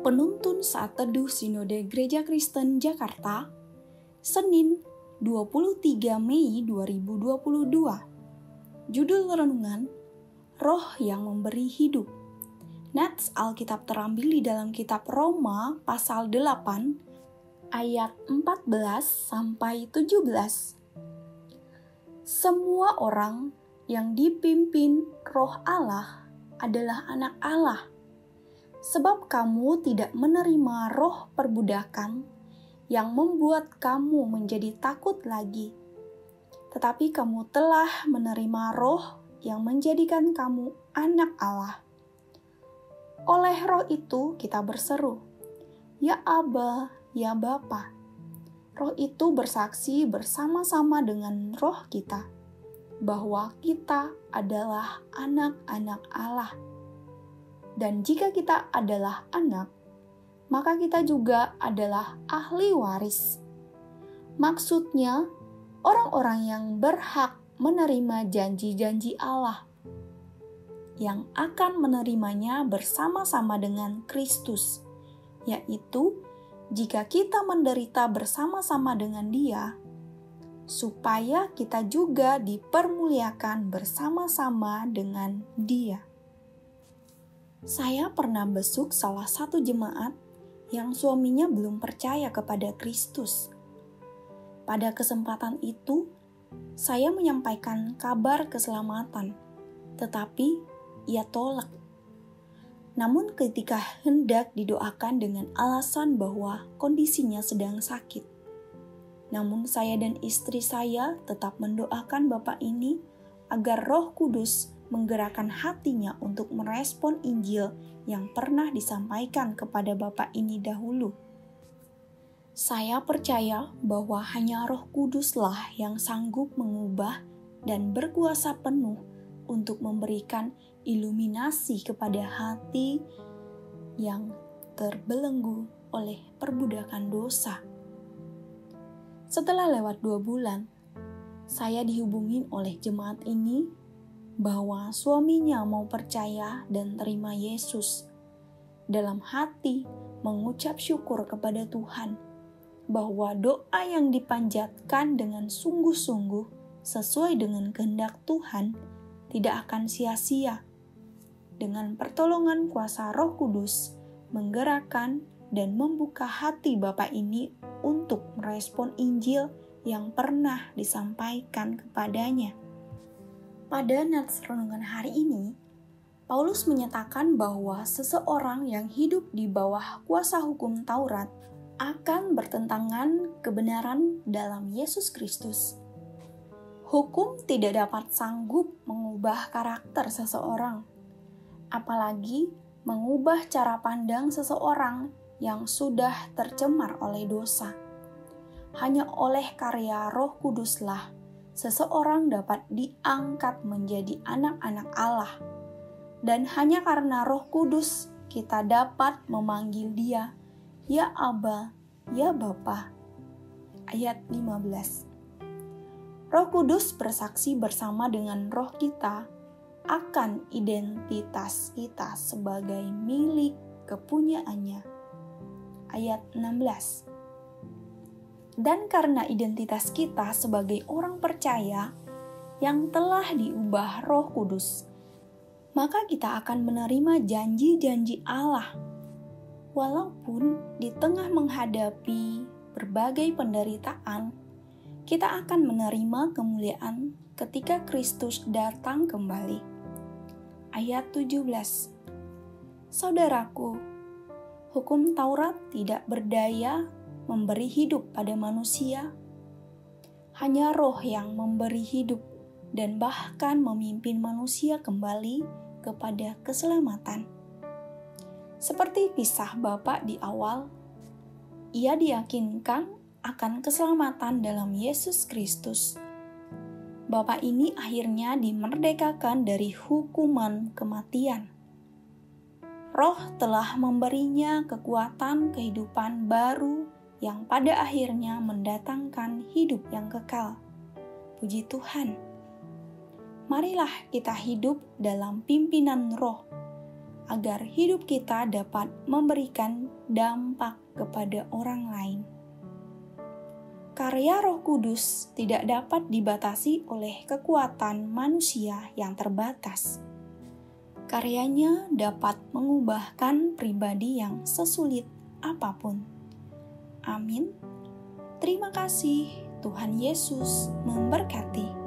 Penuntun Saat Teduh Sinode Gereja Kristen Jakarta, Senin 23 Mei 2022. Judul renungan, Roh yang Memberi Hidup. Nats Alkitab terambil di dalam kitab Roma pasal 8 ayat 14-17. Semua orang yang dipimpin Roh Allah adalah anak Allah. Sebab kamu tidak menerima roh perbudakan yang membuat kamu menjadi takut lagi. Tetapi kamu telah menerima roh yang menjadikan kamu anak Allah. Oleh roh itu kita berseru, Ya Aba, Ya Bapa. Roh itu bersaksi bersama-sama dengan roh kita, bahwa kita adalah anak-anak Allah. Dan jika kita adalah anak, maka kita juga adalah ahli waris. Maksudnya, orang-orang yang berhak menerima janji-janji Allah, yang akan menerimanya bersama-sama dengan Kristus, yaitu jika kita menderita bersama-sama dengan Dia, supaya kita juga dipermuliakan bersama-sama dengan Dia. Saya pernah besuk salah satu jemaat yang suaminya belum percaya kepada Kristus. Pada kesempatan itu, saya menyampaikan kabar keselamatan, tetapi ia tolak. Namun ketika hendak didoakan dengan alasan bahwa kondisinya sedang sakit, namun saya dan istri saya tetap mendoakan Bapak ini agar Roh Kudus menggerakkan hatinya untuk merespon Injil yang pernah disampaikan kepada Bapak ini dahulu. Saya percaya bahwa hanya Roh Kuduslah yang sanggup mengubah dan berkuasa penuh untuk memberikan iluminasi kepada hati yang terbelenggu oleh perbudakan dosa. Setelah lewat 2 bulan, saya dihubungin oleh jemaat ini bahwa suaminya mau percaya dan terima Yesus. Dalam hati mengucap syukur kepada Tuhan bahwa doa yang dipanjatkan dengan sungguh-sungguh sesuai dengan kehendak Tuhan tidak akan sia-sia. Dengan pertolongan kuasa Roh Kudus menggerakkan dan membuka hati Bapak ini untuk merespon Injil yang pernah disampaikan kepadanya. Pada nats renungan hari ini, Paulus menyatakan bahwa seseorang yang hidup di bawah kuasa hukum Taurat akan bertentangan kebenaran dalam Yesus Kristus. Hukum tidak dapat sanggup mengubah karakter seseorang, apalagi mengubah cara pandang seseorang yang sudah tercemar oleh dosa. Hanya oleh karya Roh Kuduslah seseorang dapat diangkat menjadi anak-anak Allah. Dan hanya karena Roh Kudus kita dapat memanggil Dia, Ya Aba, Ya Bapa. Ayat 15. Roh Kudus bersaksi bersama dengan roh kita akan identitas kita sebagai milik kepunyaannya. Ayat 16. Dan karena identitas kita sebagai orang percaya yang telah diubah Roh Kudus, maka kita akan menerima janji-janji Allah. Walaupun di tengah menghadapi berbagai penderitaan, kita akan menerima kemuliaan ketika Kristus datang kembali. Ayat 17. Saudaraku, hukum Taurat tidak berdaya memberi hidup pada manusia. Hanya Roh yang memberi hidup dan bahkan memimpin manusia kembali kepada keselamatan. Seperti kisah Bapak di awal, ia diyakinkan akan keselamatan dalam Yesus Kristus. Bapak ini akhirnya dimerdekakan dari hukuman kematian. Roh telah memberinya kekuatan kehidupan baru yang pada akhirnya mendatangkan hidup yang kekal. Puji Tuhan. Marilah kita hidup dalam pimpinan Roh, agar hidup kita dapat memberikan dampak kepada orang lain. Karya Roh Kudus tidak dapat dibatasi oleh kekuatan manusia yang terbatas. Karyanya dapat mengubahkan pribadi yang sesulit apapun. Amin. Terima kasih. Tuhan Yesus memberkati.